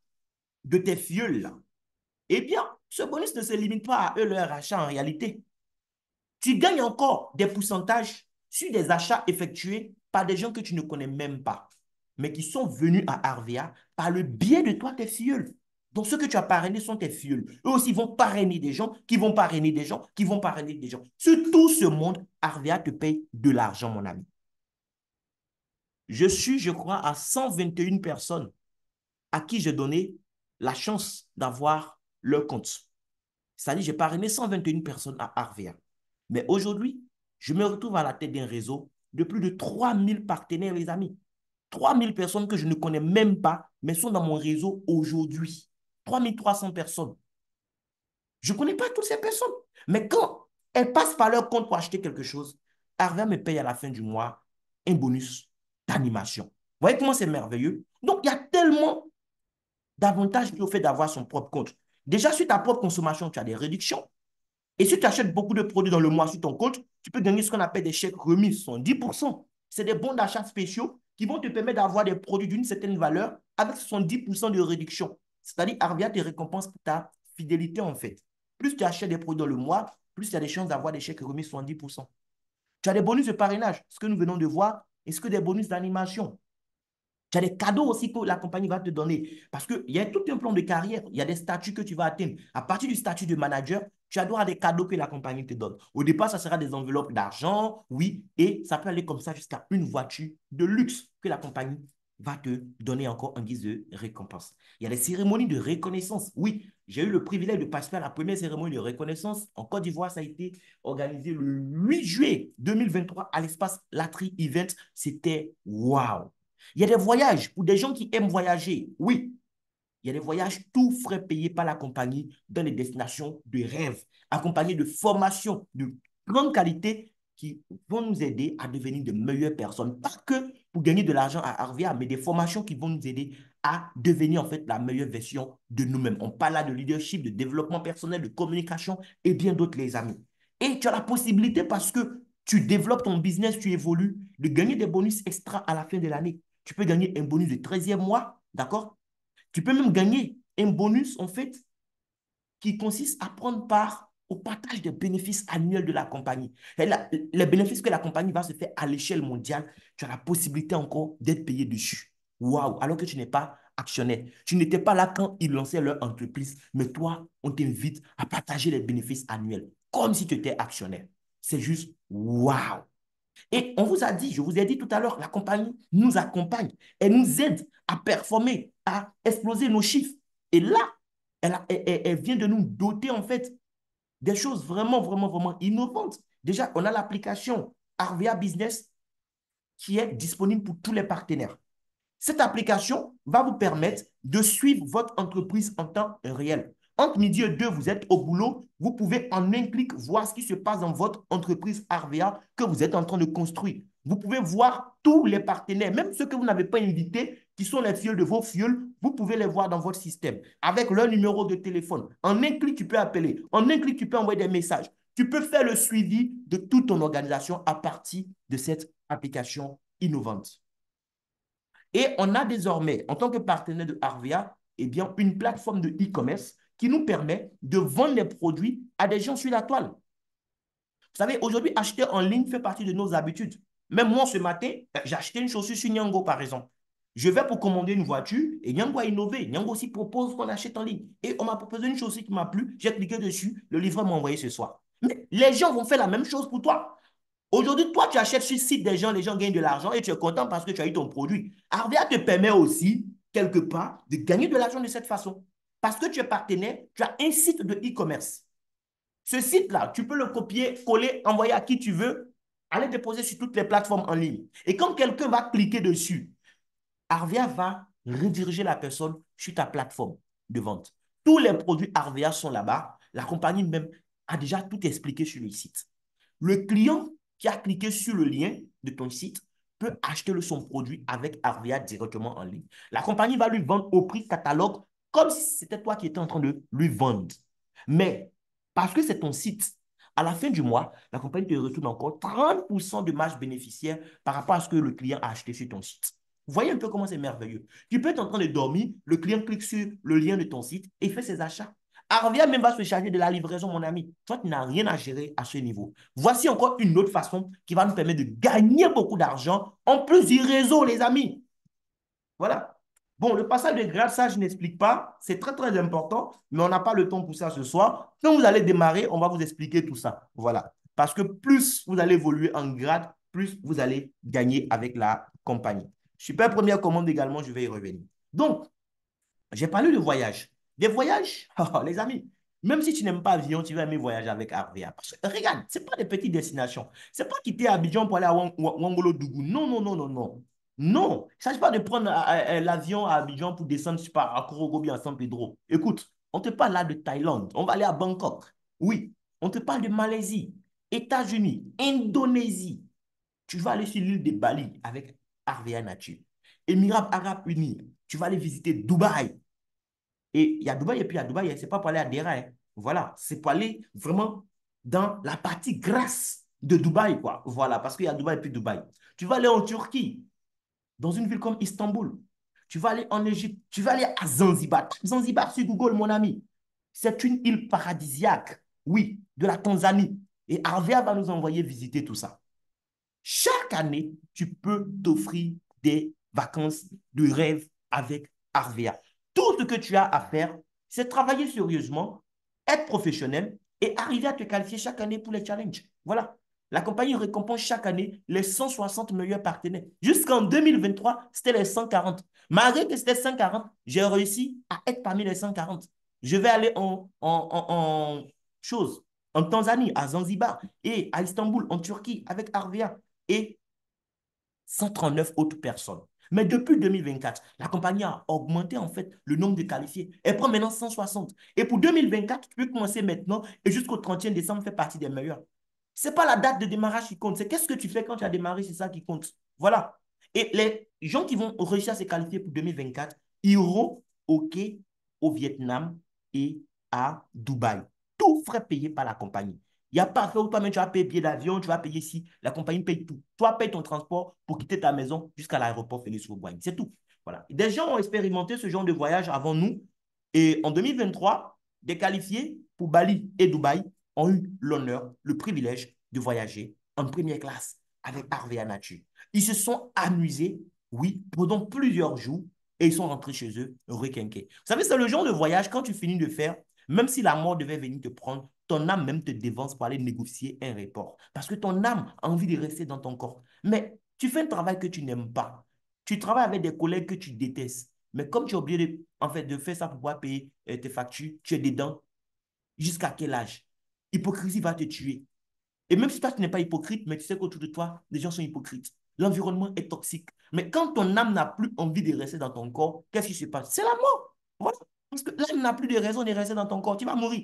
de tes fioles, eh bien, ce bonus ne se limite pas à eux, leur rachat en réalité. Tu gagnes encore des pourcentages sur des achats effectués par des gens que tu ne connais même pas, mais qui sont venus à Arvea par le biais de toi, tes filleuls. Donc, ceux que tu as parrainés sont tes filleuls. Eux aussi vont parrainer des gens, qui vont parrainer des gens, qui vont parrainer des gens. Sur tout ce monde, Arvea te paye de l'argent, mon ami. Je suis, je crois, à 121 personnes à qui j'ai donné la chance d'avoir leur compte. C'est-à-dire, j'ai parrainé 121 personnes à Arvea. Mais aujourd'hui, je me retrouve à la tête d'un réseau de plus de 3000 partenaires, les amis. 3000 personnes que je ne connais même pas, mais sont dans mon réseau aujourd'hui. 3300 personnes. Je ne connais pas toutes ces personnes. Mais quand elles passent par leur compte pour acheter quelque chose, Arvea me paye à la fin du mois un bonus d'animation. Vous voyez comment c'est merveilleux? Donc, il y a tellement d'avantages au fait d'avoir son propre compte. Déjà, sur ta propre consommation, tu as des réductions. Et si tu achètes beaucoup de produits dans le mois sur ton compte, tu peux gagner ce qu'on appelle des chèques remis, 70%. C'est des bons d'achat spéciaux qui vont te permettre d'avoir des produits d'une certaine valeur avec 70% de réduction. C'est-à-dire, Arvia te récompense pour ta fidélité en fait. Plus tu achètes des produits dans le mois, plus tu as des chances d'avoir des chèques remis 70%. Tu as des bonus de parrainage, ce que nous venons de voir, et ce que des bonus d'animation. Tu as des cadeaux aussi que la compagnie va te donner. Parce qu'il y a tout un plan de carrière. Il y a des statuts que tu vas atteindre. À partir du statut de manager, tu as droit à des cadeaux que la compagnie te donne. Au départ, ça sera des enveloppes d'argent, oui, et ça peut aller comme ça jusqu'à une voiture de luxe que la compagnie va te donner encore en guise de récompense. Il y a des cérémonies de reconnaissance. Oui, j'ai eu le privilège de participer à la première cérémonie de reconnaissance en Côte d'Ivoire. Ça a été organisé le 8 juillet 2023 à l'espace Latry Event. C'était waouh! Il y a des voyages pour des gens qui aiment voyager. Oui, il y a des voyages tout frais payés par la compagnie dans les destinations de rêve, accompagnés de formations de grande qualité qui vont nous aider à devenir de meilleures personnes. Pas que pour gagner de l'argent à Harvia, mais des formations qui vont nous aider à devenir en fait la meilleure version de nous-mêmes. On parle là de leadership, de développement personnel, de communication et bien d'autres, les amis. Et tu as la possibilité parce que tu développes ton business, tu évolues, de gagner des bonus extra à la fin de l'année. Tu peux gagner un bonus de 13e mois, d'accord? Tu peux même gagner un bonus, en fait, qui consiste à prendre part au partage des bénéfices annuels de la compagnie. Et les bénéfices que la compagnie va se faire à l'échelle mondiale, tu as la possibilité encore d'être payé dessus. Waouh! Alors que tu n'es pas actionnaire. Tu n'étais pas là quand ils lançaient leur entreprise, mais toi, on t'invite à partager les bénéfices annuels, comme si tu étais actionnaire. C'est juste waouh! Et on vous a dit, je vous ai dit tout à l'heure, la compagnie nous accompagne, elle nous aide à performer, à exploser nos chiffres. Et là, elle vient de nous doter en fait des choses vraiment, vraiment, vraiment innovantes. Déjà, on a l'application Arvia Business qui est disponible pour tous les partenaires. Cette application va vous permettre de suivre votre entreprise en temps réel. Entre midi et deux, vous êtes au boulot, vous pouvez en un clic voir ce qui se passe dans votre entreprise Arvea que vous êtes en train de construire. Vous pouvez voir tous les partenaires, même ceux que vous n'avez pas invités, qui sont les fioles de vos fioles, vous pouvez les voir dans votre système avec leur numéro de téléphone. En un clic, tu peux appeler. En un clic, tu peux envoyer des messages. Tu peux faire le suivi de toute ton organisation à partir de cette application innovante. Et on a désormais, en tant que partenaire de Harvia, eh bien, une plateforme de e-commerce qui nous permet de vendre les produits à des gens sur la toile. Vous savez, aujourd'hui, acheter en ligne fait partie de nos habitudes. Même moi, ce matin, j'ai acheté une chaussure sur Niango, par exemple. Je vais pour commander une voiture et Niango a innové. Niango aussi propose qu'on achète en ligne. Et on m'a proposé une chaussure qui m'a plu. J'ai cliqué dessus. Le livreur m'a envoyé ce soir. Mais les gens vont faire la même chose pour toi. Aujourd'hui, toi, tu achètes sur le site des gens, les gens gagnent de l'argent et tu es content parce que tu as eu ton produit. Arvia te permet aussi, quelque part, de gagner de l'argent de cette façon. Parce que tu es partenaire, tu as un site de e-commerce. Ce site-là, tu peux le copier, coller, envoyer à qui tu veux, aller déposer sur toutes les plateformes en ligne. Et quand quelqu'un va cliquer dessus, Arvia va rediriger la personne sur ta plateforme de vente. Tous les produits Arvia sont là-bas. La compagnie même a déjà tout expliqué sur le site. Le client qui a cliqué sur le lien de ton site peut acheter son produit avec Arvia directement en ligne. La compagnie va lui vendre au prix catalogue comme si c'était toi qui étais en train de lui vendre. Mais parce que c'est ton site, à la fin du mois, la compagnie te retourne encore 30% de marge bénéficiaire par rapport à ce que le client a acheté sur ton site. Vous voyez un peu comment c'est merveilleux. Tu peux être en train de dormir, le client clique sur le lien de ton site et fait ses achats. Arvia même va se charger de la livraison, mon ami. Toi, tu n'as rien à gérer à ce niveau. Voici encore une autre façon qui va nous permettre de gagner beaucoup d'argent en plus du réseau, les amis. Voilà. Bon, le passage de grade, ça, je n'explique pas. C'est très, très important, mais on n'a pas le temps pour ça ce soir. Quand vous allez démarrer, on va vous expliquer tout ça. Voilà. Parce que plus vous allez évoluer en grade, plus vous allez gagner avec la compagnie. Super première commande également, je vais y revenir. Donc, j'ai parlé de voyage. Des voyages, les amis, même si tu n'aimes pas avion, tu vas aimer voyager avec Avia. Parce que regarde, ce n'est pas des petites destinations. Ce n'est pas quitter Abidjan pour aller à Wangolo-Dougou. Non, non, non, non, non. Non, il ne s'agit pas de prendre l'avion à Abidjan pour descendre, je sais pas, à Korogobi, à San Pedro. Écoute, on te parle là de Thaïlande. On va aller à Bangkok. Oui, on te parle de Malaisie, États-Unis, Indonésie. Tu vas aller sur l'île de Bali avec Arvia Nature. Émirats Arabes Unis. Tu vas aller visiter Dubaï. Et il y a Dubaï, et puis à Dubaï, ce n'est pas pour aller à Dera. Hein. Voilà, c'est pour aller vraiment dans la partie grasse de Dubaï, quoi. Voilà, parce qu'il y a Dubaï et puis Dubaï. Tu vas aller en Turquie, dans une ville comme Istanbul. Tu vas aller en Égypte. Tu vas aller à Zanzibar. Zanzibar sur Google, mon ami. C'est une île paradisiaque. Oui, de la Tanzanie. Et Arvia va nous envoyer visiter tout ça. Chaque année, tu peux t'offrir des vacances de rêve avec Arvea. Tout ce que tu as à faire, c'est travailler sérieusement, être professionnel et arriver à te qualifier chaque année pour les challenges. Voilà. La compagnie récompense chaque année les 160 meilleurs partenaires. Jusqu'en 2023, c'était les 140. Malgré que c'était 140, j'ai réussi à être parmi les 140. Je vais aller chose, en Tanzanie, à Zanzibar et à Istanbul, en Turquie, avec Arvea et 139 autres personnes. Mais depuis 2024, la compagnie a augmenté en fait le nombre de qualifiés. Elle prend maintenant 160. Et pour 2024, tu peux commencer maintenant et jusqu'au 31 décembre, faire partie des meilleurs. Ce n'est pas la date de démarrage qui compte, c'est qu'est-ce que tu fais quand tu as démarré, c'est ça qui compte. Voilà. Et les gens qui vont réussir à se qualifier pour 2024 iront au Quai, au Vietnam et à Dubaï. Tout frais payé par la compagnie. Il n'y a pas fait où toi-même tu vas payer billet d'avion, tu vas payer ici. La compagnie paye tout. Toi, paye ton transport pour quitter ta maison jusqu'à l'aéroport Félix-Houphouët-Boigny. C'est tout. Voilà. Des gens ont expérimenté ce genre de voyage avant nous. Et en 2023, des qualifiés pour Bali et Dubaï ont eu l'honneur, le privilège de voyager en première classe avec Arvea Nature. Ils se sont amusés, oui, pendant plusieurs jours et ils sont rentrés chez eux requinqués. Vous savez, c'est le genre de voyage, quand tu finis de faire, même si la mort devait venir te prendre, ton âme même te dévance pour aller négocier un report. Parce que ton âme a envie de rester dans ton corps. Mais tu fais un travail que tu n'aimes pas. Tu travailles avec des collègues que tu détestes. Mais comme tu es obligé de, en fait, de faire ça pour pouvoir payer tes factures, tu es dedans. Jusqu'à quel âge? Hypocrisie va te tuer. Et même si toi, tu n'es pas hypocrite, mais tu sais qu'autour de toi, les gens sont hypocrites. L'environnement est toxique. Mais quand ton âme n'a plus envie de rester dans ton corps, qu'est-ce qui se passe? C'est la mort. Voilà. Parce que l'âme n'a plus de raison de rester dans ton corps. Tu vas mourir.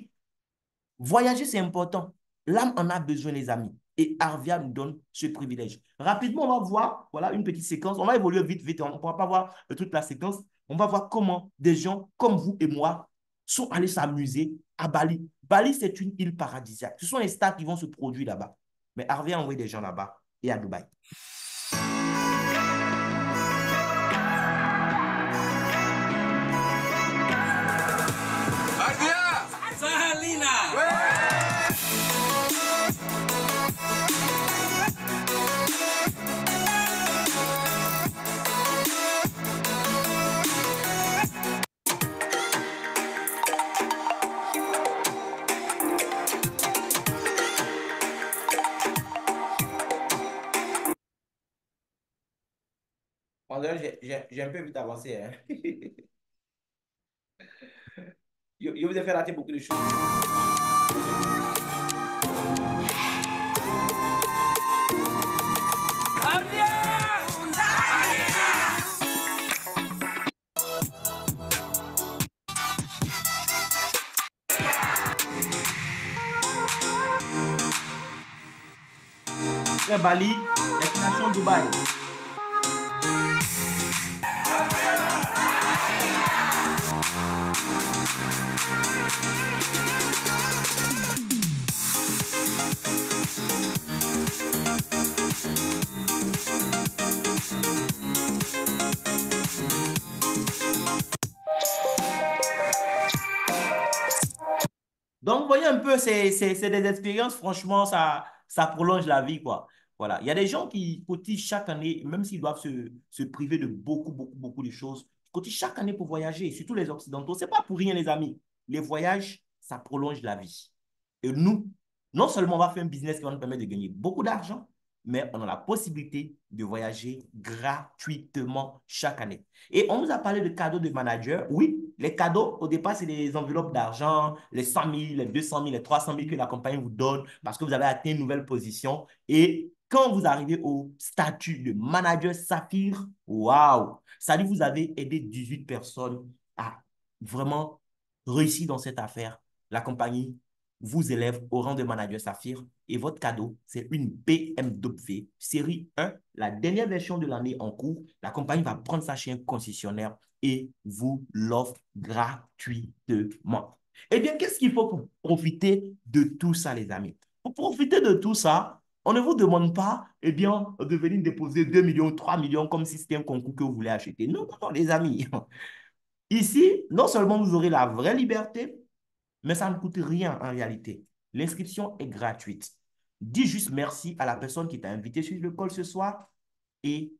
Voyager, c'est important. L'âme en a besoin, les amis. Et Arvia nous donne ce privilège. Rapidement, on va voir, voilà, une petite séquence. On va évoluer vite, vite. On ne pourra pas voir toute la séquence. On va voir comment des gens comme vous et moi sont allés s'amuser à Bali. Bali, c'est une île paradisiaque. Ce sont les stars qui vont se produire là-bas. Mais Arvia a envoyé des gens là-bas et à Dubaï. J'ai un peu vite avancé. Hein. Je vous ai fait rater beaucoup de choses. Bali, destination Dubaï. Donc, vous voyez un peu, c'est des expériences, franchement, ça prolonge la vie, quoi. Voilà. Il y a des gens qui cotisent chaque année, même s'ils doivent se priver de beaucoup, beaucoup, beaucoup de choses, ils cotisent chaque année pour voyager, surtout les Occidentaux. Ce n'est pas pour rien, les amis. Les voyages, ça prolonge la vie. Et nous, non seulement on va faire un business qui va nous permettre de gagner beaucoup d'argent, mais on a la possibilité de voyager gratuitement chaque année. Et on nous a parlé de cadeaux de manager. Oui, les cadeaux, au départ, c'est des enveloppes d'argent, les 100 000, les 200 000, les 300 000 que la compagnie vous donne parce que vous avez atteint une nouvelle position. Et quand vous arrivez au statut de manager Saphir, waouh, ça dit vous avez aidé 18 personnes à vraiment réussir dans cette affaire. La compagnie vous élève au rang de manager Saphir et votre cadeau, c'est une BMW série 1, la dernière version de l'année en cours. La compagnie va prendre ça chez un concessionnaire et vous l'offre gratuitement. Eh bien, qu'est-ce qu'il faut pour profiter de tout ça, les amis? Pour profiter de tout ça, on ne vous demande pas, eh bien, de venir déposer 2 millions, 3 millions comme si c'était un concours que vous voulez acheter. Non, non, non, les amis. Ici, non seulement vous aurez la vraie liberté, mais ça ne coûte rien en réalité. L'inscription est gratuite. Dis juste merci à la personne qui t'a invité sur le call ce soir et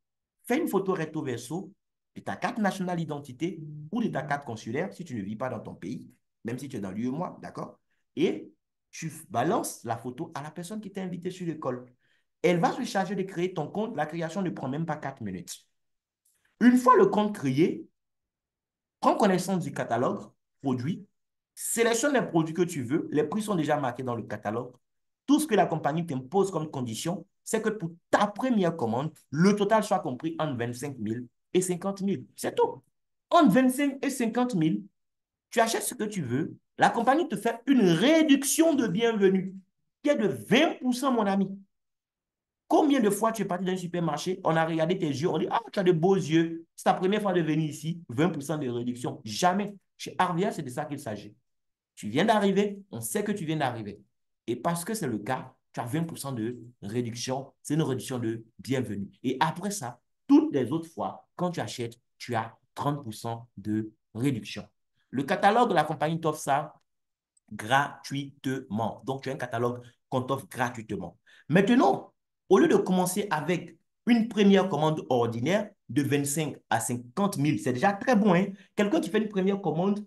fais une photo recto verso de ta carte nationale d'identité ou de ta carte consulaire si tu ne vis pas dans ton pays, même si tu es dans l'UEMOA, d'accord? Et tu balances la photo à la personne qui t'a invité sur l'école. Elle va se charger de créer ton compte. La création ne prend même pas 4 minutes. Une fois le compte créé, prends connaissance du catalogue, produit, sélectionne les produits que tu veux. Les prix sont déjà marqués dans le catalogue. Tout ce que la compagnie t'impose comme condition, c'est que pour ta première commande, le total soit compris entre 25 000 et 50 000. C'est tout. Entre 25 et 50 000, tu achètes ce que tu veux. La compagnie te fait une réduction de bienvenue qui est de 20%, mon ami. Combien de fois tu es parti dans un supermarché, on a regardé tes yeux, on dit, ah, tu as de beaux yeux, c'est ta première fois de venir ici, 20% de réduction. Jamais. Chez Arvia, c'est de ça qu'il s'agit. Tu viens d'arriver, on sait que tu viens d'arriver. Et parce que c'est le cas, tu as 20% de réduction, c'est une réduction de bienvenue. Et après ça, toutes les autres fois, quand tu achètes, tu as 30% de réduction. Le catalogue, la compagnie t'offre ça gratuitement. Donc, tu as un catalogue qu'on t'offre gratuitement. Maintenant, au lieu de commencer avec une première commande ordinaire de 25 à 50 000, c'est déjà très bon. Hein? Quelqu'un qui fait une première commande,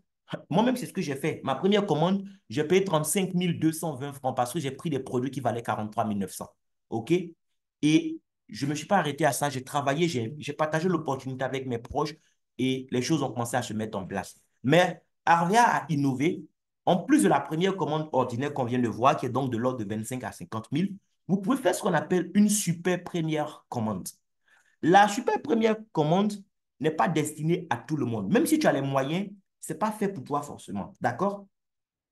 moi-même, c'est ce que j'ai fait. Ma première commande, j'ai payé 35 220 francs parce que j'ai pris des produits qui valaient 43 900. OK? Et je ne me suis pas arrêté à ça. J'ai travaillé, j'ai partagé l'opportunité avec mes proches et les choses ont commencé à se mettre en place. Mais Arvia a innové. En plus de la première commande ordinaire qu'on vient de voir, qui est donc de l'ordre de 25 à 50 000, vous pouvez faire ce qu'on appelle une super première commande. La super première commande n'est pas destinée à tout le monde. Même si tu as les moyens, ce n'est pas fait pour toi forcément. D'accord?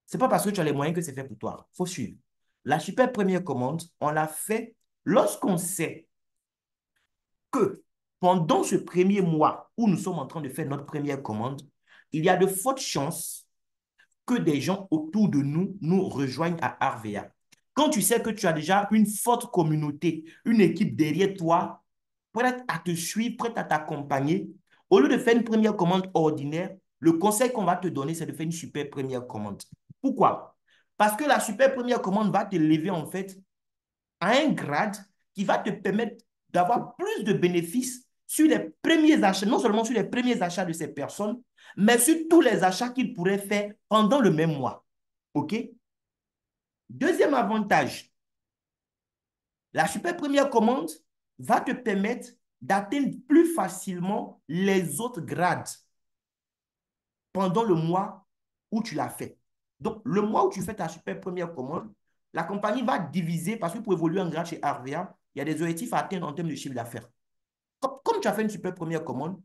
Ce n'est pas parce que tu as les moyens que c'est fait pour toi. Il faut suivre. La super première commande, on l'a fait lorsqu'on sait que pendant ce premier mois où nous sommes en train de faire notre première commande, il y a de fortes chances que des gens autour de nous nous rejoignent à Arvea. Quand tu sais que tu as déjà une forte communauté, une équipe derrière toi, prête à te suivre, prête à t'accompagner, au lieu de faire une première commande ordinaire, le conseil qu'on va te donner, c'est de faire une super première commande. Pourquoi? Parce que la super première commande va te lever en fait à un grade qui va te permettre d'avoir plus de bénéfices sur les premiers achats, non seulement sur les premiers achats de ces personnes, mais sur tous les achats qu'ils pourraient faire pendant le même mois. OK? Deuxième avantage, la super première commande va te permettre d'atteindre plus facilement les autres grades pendant le mois où tu l'as fait. Donc, le mois où tu fais ta super première commande, la compagnie va diviser, parce que pour évoluer en grade chez Arvea, il y a des objectifs à atteindre en termes de chiffre d'affaires. Comme tu as fait une super première commande,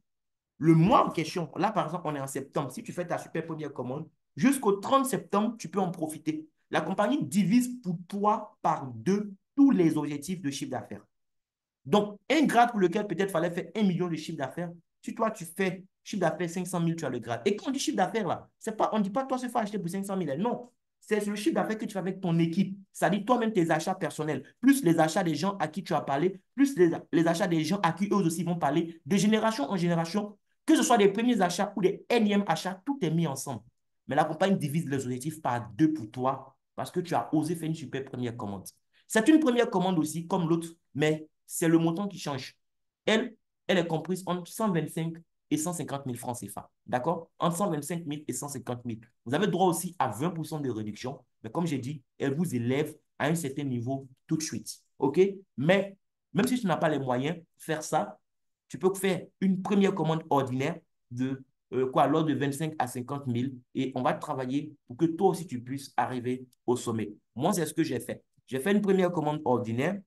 le mois en question, là par exemple, on est en septembre, si tu fais ta super première commande, jusqu'au 30 septembre, tu peux en profiter. La compagnie divise pour toi par deux tous les objectifs de chiffre d'affaires. Donc, un grade pour lequel peut-être fallait faire 1 million de chiffre d'affaires, si toi tu fais chiffre d'affaires 500 000, tu as le grade. Et quand on dit chiffre d'affaires là, pas, on ne dit pas toi, il faut acheter pour 500 000. Non, c'est le chiffre d'affaires que tu fais avec ton équipe. Ça dit toi-même tes achats personnels, plus les achats des gens à qui tu as parlé, plus les achats des gens à qui eux aussi vont parler, de génération en génération, que ce soit des premiers achats ou des énièmes achats, tout est mis ensemble. Mais la compagnie divise les objectifs par deux pour toi parce que tu as osé faire une super première commande. C'est une première commande aussi, comme l'autre, mais c'est le montant qui change. Elle, elle est comprise entre 125 et 150 000 francs CFA. D'accord? Entre 125 000 et 150 000. Vous avez droit aussi à 20% de réduction, mais comme j'ai dit, elle vous élève à un certain niveau tout de suite. OK? Mais même si tu n'as pas les moyens de faire ça, tu peux faire une première commande ordinaire de l'ordre de 25 à 50 000 et on va travailler pour que toi aussi tu puisses arriver au sommet. Moi, c'est ce que j'ai fait. J'ai fait une première commande ordinaire.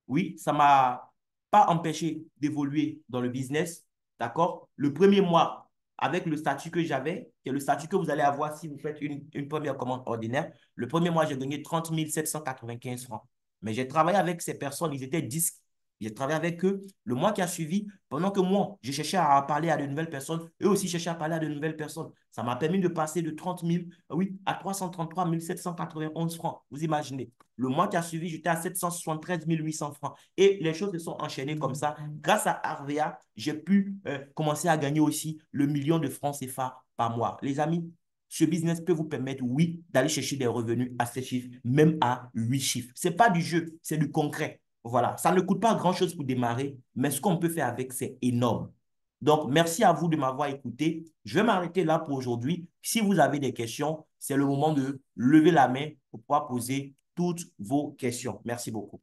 Oui, ça ne m'a pas empêché d'évoluer dans le business. D'accord? Le premier mois, avec le statut que j'avais, qui est le statut que vous allez avoir si vous faites une première commande ordinaire, le premier mois, j'ai gagné 30 795 francs. Mais j'ai travaillé avec ces personnes, ils étaient 10. J'ai travaillé avec eux le mois qui a suivi, pendant que moi, je cherchais à parler à de nouvelles personnes, eux aussi cherchaient à parler à de nouvelles personnes. Ça m'a permis de passer de 30 000, oui, à 333 791 francs. Vous imaginez. Le mois qui a suivi, j'étais à 773 800 francs. Et les choses se sont enchaînées comme ça. Grâce à Arvea, j'ai pu commencer à gagner aussi le million de francs CFA par mois. Les amis, ce business peut vous permettre, oui, d'aller chercher des revenus à 7 chiffres, même à 8 chiffres. Ce n'est pas du jeu, c'est du concret. Voilà, ça ne coûte pas grand-chose pour démarrer, mais ce qu'on peut faire avec, c'est énorme. Donc, merci à vous de m'avoir écouté. Je vais m'arrêter là pour aujourd'hui. Si vous avez des questions, c'est le moment de lever la main pour pouvoir poser toutes vos questions. Merci beaucoup.